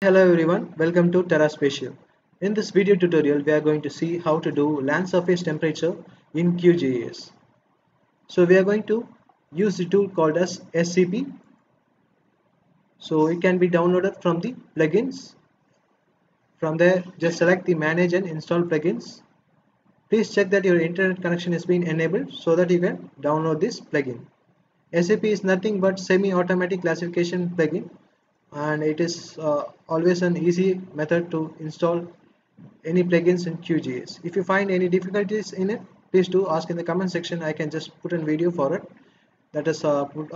Hello everyone, welcome to TerraSpatial. In this video tutorial, we are going to see how to do land surface temperature in QGIS. So we are going to use the tool called as SCP. So it can be downloaded from the plugins. From there, just select the manage and install plugins. Please check that your internet connection is being enabled so that you can download this plugin. SCP is nothing but semi-automatic classification plugin, and it is always an easy method to install any plugins in QGIS. If you find any difficulties in it, please do ask in the comment section. I can just put a video for it. That is put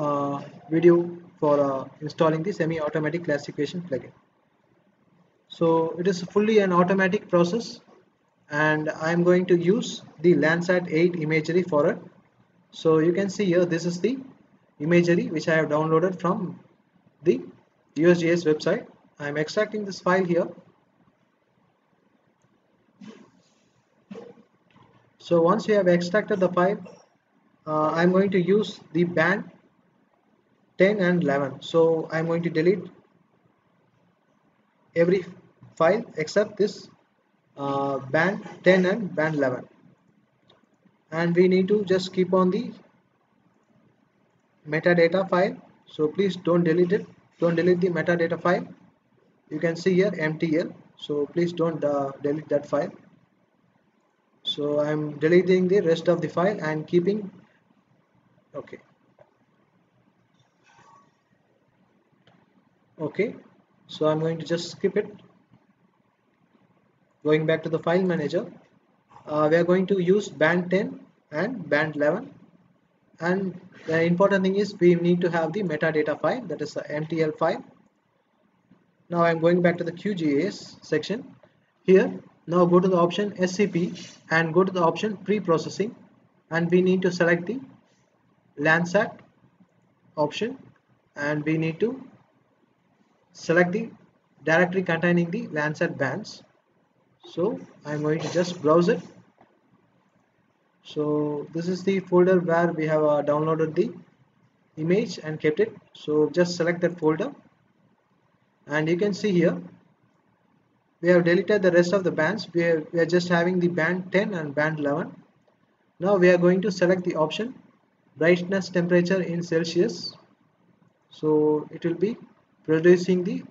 video for installing the semi-automatic classification plugin. So it is fully an automatic process, and I am going to use the Landsat 8 imagery for it. So you can see here, this is the imagery which I have downloaded from the USGS website. I am extracting this file here. So once you have extracted the file, I'm going to use the band 10 and 11. So I'm going to delete every file except this band 10 and band 11. And we need to just keep on the metadata file. So please don't delete it. Don't delete the metadata file. You can see here MTL. So please don't delete that file. So I'm deleting the rest of the file and keeping okay. So I'm going to just skip it. Going back to the file manager, we are going to use band 10 and band 11, and the important thing is we need to have the metadata file, that is the MTL file. Now I'm going back to the QGIS section here. Now go to the option SCP and go to the option pre-processing, and we need to select the Landsat option, and we need to select the directory containing the Landsat bands. So I'm going to just browse it. So this is the folder where we have downloaded the image and kept it. So just select that folder, and you can see here we have deleted the rest of the bands. We are just having the band 10 and band 11. Now we are going to select the option brightness temperature in Celsius. So it will be producing the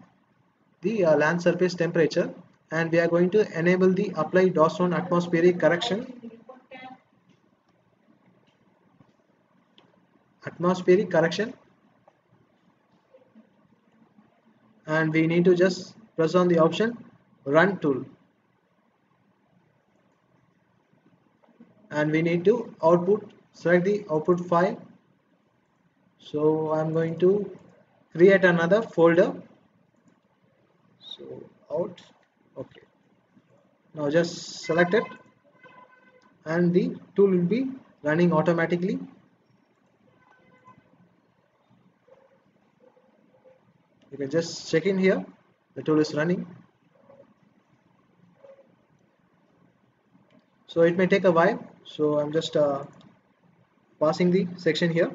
land surface temperature, and we are going to enable the apply DOS1 atmospheric correction, and we need to just press on the option run tool, and we need to select the output file. So I'm going to create another folder. So okay, now just select it, and the tool will be running automatically. You can just check in here, the tool is running. So it may take a while, so I'm just passing the section here.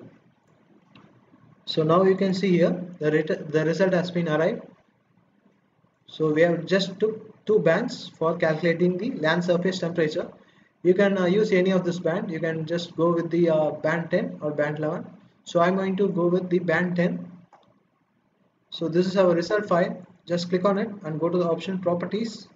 So now you can see here the result has been arrived. So we have just took two bands for calculating the land surface temperature. You can use any of this band. You can just go with the band 10 or band 11. So I'm going to go with the band 10. So this is our result file. Just click on it and go to the option properties.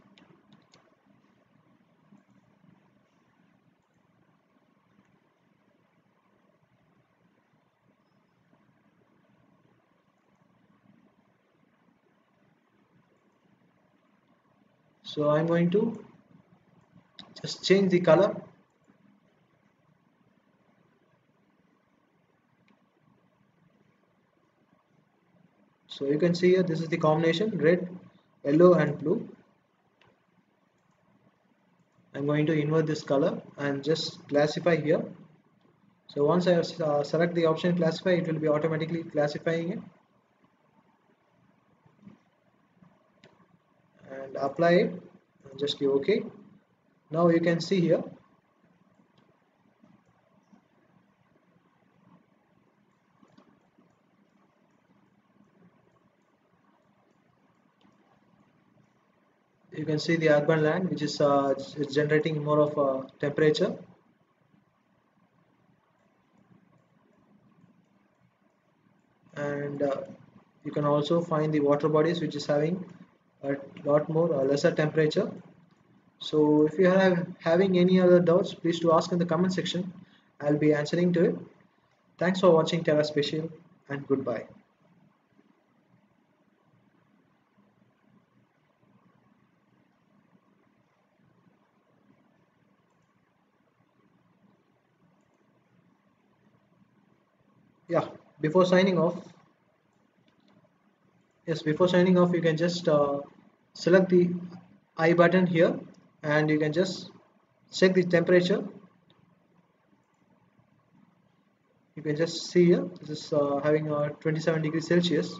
So I'm going to just change the color. So you can see here, this is the combination red, yellow and blue. I'm going to invert this color and just classify here. So once I select the option classify, it will be automatically classifying it, and apply it and just give OK. Now you can see here You can see the urban land which is it's generating more of temperature, and you can also find the water bodies which is having a lot more lesser temperature. So if you are having any other doubts, please to ask in the comment section. I'll be answering to it. Thanks for watching Terra Spatial, and goodbye. Yeah, before signing off, yes, before signing off, you can just select the I button here, and you can just check the temperature. You can just see here, this is having 27 degrees Celsius.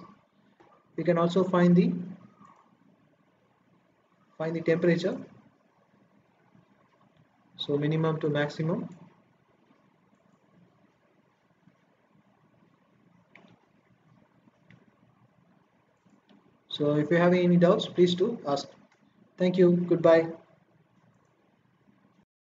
You can also find the temperature, so minimum to maximum. So if you have any doubts, please do ask. Thank you. Goodbye.